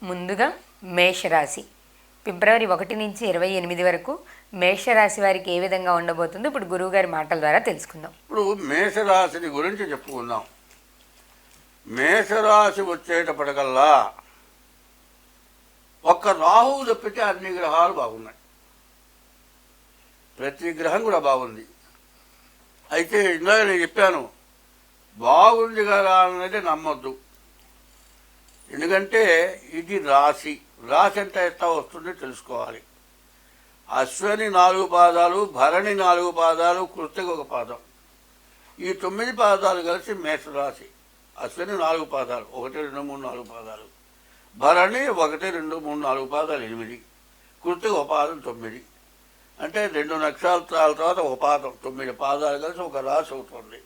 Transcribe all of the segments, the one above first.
ముందుగా మేషరాశి ఫిబ్రవరి 1 నుంచి 28 వరకు మేషరాశి వారికి ఏ విధంగా ఉండబోతుందో ఇప్పుడు గురువుగారి మాటల ద్వారా తెలుసుకుందాం. ఇప్పుడు మేషరాశిని గురించి చెప్పుకుందాం. మేషరాశి వచ్చేటప్పటికల్లా ఒక్క రాహువు తప్పితే అన్ని గ్రహాలు బాగున్నాయి. ప్రతి గ్రహం కూడా బాగుంది. అయితే ఇందాక నేను చెప్పాను, బాగుంది కదా అనేది నమ్మొద్దు. ఎందుకంటే ఇది రాశి. రాశి ఎంత ఎట్లా వస్తుందో తెలుసుకోవాలి. అశ్వని 4 పాదాలు, భరణి 4 పాదాలు, కృత్తిక 1 పాదం. ఈ 9 పాదాలు కలిసి మేషరాశి. అశ్వని 4 పాదాలు, 1, 2, 3, 4 పాదాలు. భరణి 1, 2, 3, 4 పాదాలు 8, కృత్తిక 1 పాదం 9. అంటే 2 నక్షత్రాల తర్వాత 1 పాదం, 9 పాదాలు కలిసి ఒక రాశి అవుతుంది.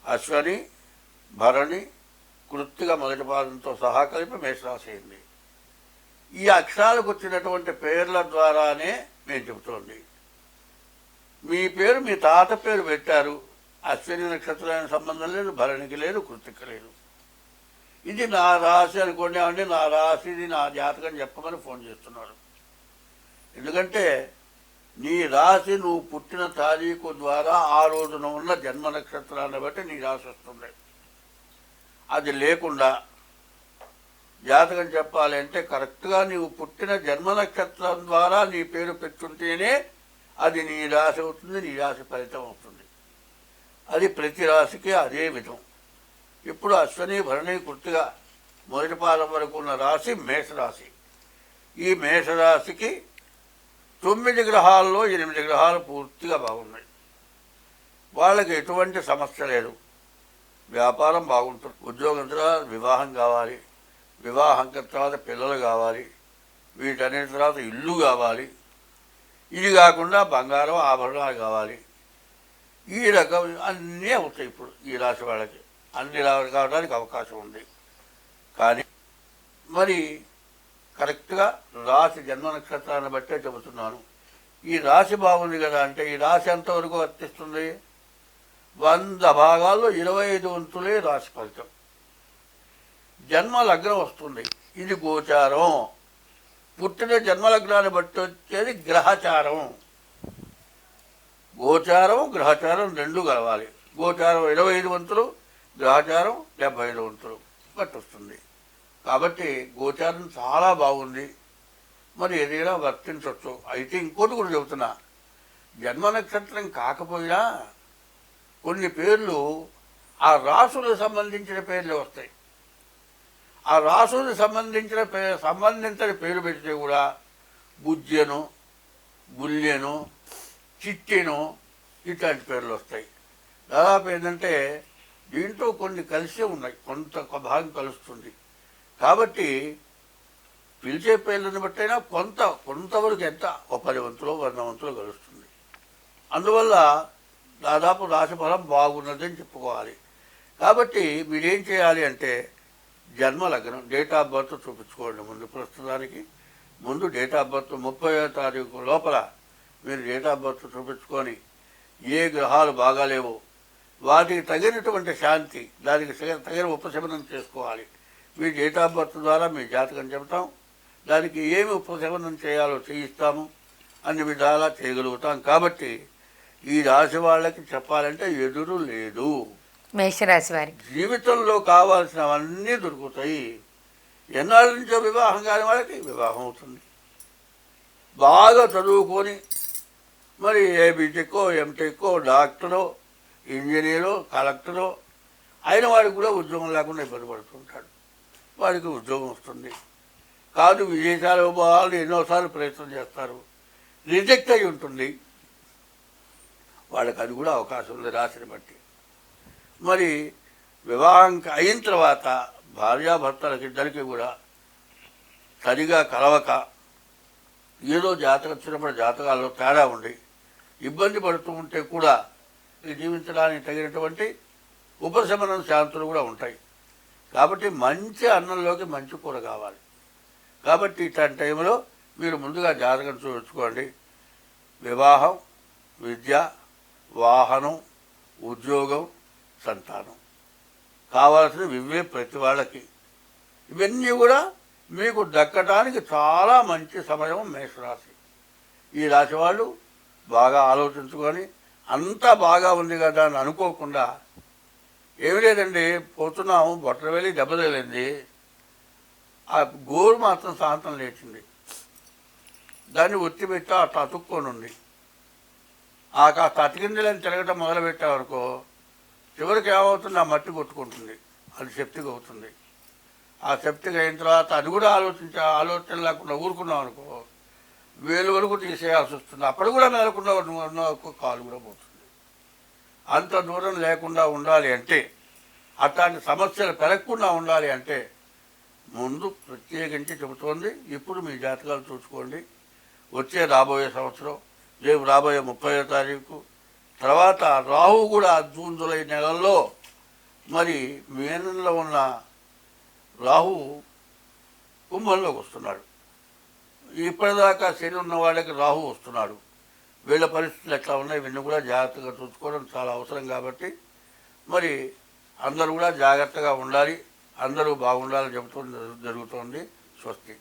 అశ్వని, భరణి, కృత్తిక మొదటి పాదంతో సహా కలిపి మేషరాశి అయింది. ఈ అక్షరాలకు వచ్చినటువంటి పేర్ల ద్వారానే నేను చెబుతోంది. మీ పేరు మీ తాత పేరు పెట్టారు. అశ్విని నక్షత్రానికి సంబంధం లేదు, భరణికి లేదు, కృత్తిక లేదు. ఇది నా రాశి అనుకోండి. అంటే నా రాశి, ఇది నా జాతకం చెప్పమని ఫోన్ చేస్తున్నాడు. ఎందుకంటే నీ రాశి నువ్వు పుట్టిన తారీఖు ద్వారా ఆ రోజున ఉన్న జన్మ నక్షత్రాన్ని బట్టి నీ రాశి వస్తుంది. అది లేకుండా జాతకం చెప్పాలి అంటే కరెక్ట్గా నీవు పుట్టిన జన్మ నక్షత్రం ద్వారా నీ పేరు పెట్టుంటేనే అది నీ రాశి అవుతుంది, నీ రాశి ఫలితం అవుతుంది. అది ప్రతి రాశికి అదే విధం. ఇప్పుడు అశ్వని, భరణి, కృత్తిక మొదటి పాదం వరకు ఉన్న రాశి మేషరాశి. ఈ మేషరాశికి 9 గ్రహాల్లో 8 గ్రహాలు పూర్తిగా బాగున్నాయి. వాళ్ళకి ఎటువంటి సమస్య లేదు. వ్యాపారం బాగుంటుంది. ఉద్యోగం తర్వాత వివాహం కావాలి, వివాహం తర్వాత పిల్లలు కావాలి, వీటన్నిటి తర్వాత ఇల్లు కావాలి. ఇది కాకుండా బంగారం, ఆభరణాలు కావాలి. ఈ రకం అన్నీ అవుతాయి. ఇప్పుడు ఈ రాశి వాళ్ళకి అన్ని కావడానికి అవకాశం ఉంది. కానీ మరి కరెక్ట్గా రాశి జన్మ నక్షత్రాన్ని బట్టే చెబుతున్నాను. ఈ రాశి బాగుంది కదా అంటే ఈ రాశి ఎంతవరకు వర్తిస్తుంది? 100 భాగాల్లో 25 వంతులే రాశి ఫలితం. జన్మ లగ్నం వస్తుంది. ఇది గోచారం. పుట్టిన జన్మలగ్నాన్ని బట్టి వచ్చేది గ్రహచారం. గోచారం, గ్రహచారం 2 కలవాలి. గోచారం 25 వంతులు, గ్రహచారం 75 వంతులు బట్టి వస్తుంది. కాబట్టి గోచారం చాలా బాగుంది. మరి ఏదైనా వర్తించవచ్చు. అయితే ఇంకోటి కూడా చెబుతున్నా, జన్మ నక్షత్రం కాకపోయినా కొన్ని పేర్లు ఆ రాసులకు సంబంధించిన పేర్లు వస్తాయి. ఆ రాసులకు సంబంధించిన పేరు పెడితే కూడా బుజ్జెను, బుల్లెను, చిట్టెను ఇట్లాంటి పేర్లు వస్తాయి. దాదాపు ఏంటంటే దీంట్లో కొన్ని కలిసే ఉన్నాయి, కొంత భాగం కలుస్తుంది. కాబట్టి పిలిచే పేర్లను బట్టైనా కొంతవరకు ఎంత 10 వంతులు 100 వంతులు కలుస్తుంది. అందువల్ల దాదాపు రాశి ఫలం బాగున్నదని చెప్పుకోవాలి. కాబట్టి మీరేం చేయాలి అంటే జన్మ లగ్నం, డేట్ ఆఫ్ బర్త్ చూపించుకోండి. ప్రస్తుతానికి ముందు డేట్ ఆఫ్ బర్త్ 30వ తారీఖు లోపల మీరు డేట్ ఆఫ్ బర్త్ చూపించుకొని ఏ గ్రహాలు బాగాలేవో వాటికి తగినటువంటి శాంతి, దానికి తగిన ఉపశమనం చేసుకోవాలి. మీ డేట్ ఆఫ్ బర్త్ ద్వారా మీ జాతకం చెబుతాం. దానికి ఏమి ఉపశమనం చేయాలో చేయిస్తాము. అన్ని విధాలా చేయగలుగుతాం. కాబట్టి ఈ రాశి వాళ్ళకి చెప్పాలంటే ఎదురు లేదు. మేషరాశి వారికి జీవితంలో కావాల్సినవన్నీ దొరుకుతాయి. ఎన్నాళ్ళ నుంచో వివాహం కాని వాళ్ళకి వివాహం అవుతుంది. బాగా చదువుకొని మరి ఏ బీటెక్కో, ఎంటెక్కో, డాక్టరో, ఇంజనీరో, కలెక్టరో అయిన వాడికి కూడా ఉద్యోగం లేకుండా ఇబ్బంది పడుతుంటాడు. వాడికి ఉద్యోగం వస్తుంది. కాదు విదేశాలు వాళ్ళు ఎన్నోసార్లు ప్రయత్నం చేస్తారు, రిజెక్ట్ అయి ఉంటుంది. వాళ్ళకి అది కూడా అవకాశం ఉంది రాశిని బట్టి. మరి వివాహం అయిన తర్వాత భార్యాభర్తలకి ఇద్దరికి కూడా సరిగా కలవక ఏదో జాతకం వచ్చినప్పుడు జాతకాల్లో తేడా ఉండి ఇబ్బంది పడుతూ ఉంటే కూడా జీవించడానికి తగినటువంటి ఉపశమనం శాంతులు కూడా ఉంటాయి. కాబట్టి మంచి అన్నంలోకి మంచి కూర కావాలి. కాబట్టి ఇట్లాంటి టైంలో మీరు ముందుగా జాతకం చూపించుకోండి. వివాహం, విద్య, వాహనం, ఉద్యోగం, సంతానం కావాల్సినవి ఇవే ప్రతి వాళ్ళకి. ఇవన్నీ కూడా మీకు దక్కడానికి చాలా మంచి సమయం మేషరాశి. ఈ రాశి వాళ్ళు బాగా ఆలోచించుకొని అంతా బాగా ఉంది కదా అని అనుకోకుండా, ఏమి లేదండి పోతున్నాము బొట్టలు వెళ్ళి దెబ్బ తగిలింది, ఆ గోరు మాత్రం సాయంత్రం లేచింది, దాన్ని ఒత్తి పెట్టా అట్లా అతుక్కొని ఉంది, ఆ కాస్త అతికిందిలని తిరగటం మొదలుపెట్టావనుకో చివరికి ఏమవుతుంది, ఆ మట్టి కొట్టుకుంటుంది, అది సెప్టిక్ అవుతుంది. ఆ సెప్టిక్ అయిన తర్వాత అది కూడా ఆలోచన లేకుండా ఊరుకున్నాం అనుకో వేలు వరకు తీసేయాల్సి వస్తుంది. అప్పుడు కూడా మేలకుండా ఉన్న కాలు కూడా పోతుంది. అంత దూరం లేకుండా ఉండాలి అంటే, అట్లాంటి సమస్యలు పెరగకుండా ఉండాలి అంటే ముందు ప్రత్యేకించి చెబుతోంది ఇప్పుడు మీ జాతకాలు చూసుకోండి. వచ్చే రాబోయే సంవత్సరం రేపు రాబోయే 30వ తారీఖు తర్వాత రాహు కూడా జూన్ జూలై నెలల్లో మరి మీనంలో ఉన్న రాహు కుంభంలోకి వస్తున్నాడు. ఇప్పటిదాకా శని ఉన్న వాళ్ళకి రాహు వస్తున్నాడు. వీళ్ళ పరిస్థితులు ఎట్లా ఉన్నాయి ఇవన్నీ కూడా జాగ్రత్తగా చూసుకోవడం చాలా అవసరం. కాబట్టి మరి అందరూ కూడా జాగ్రత్తగా ఉండాలి, అందరూ బాగుండాలని చెబుతూ జరుగుతోంది. స్వస్తి.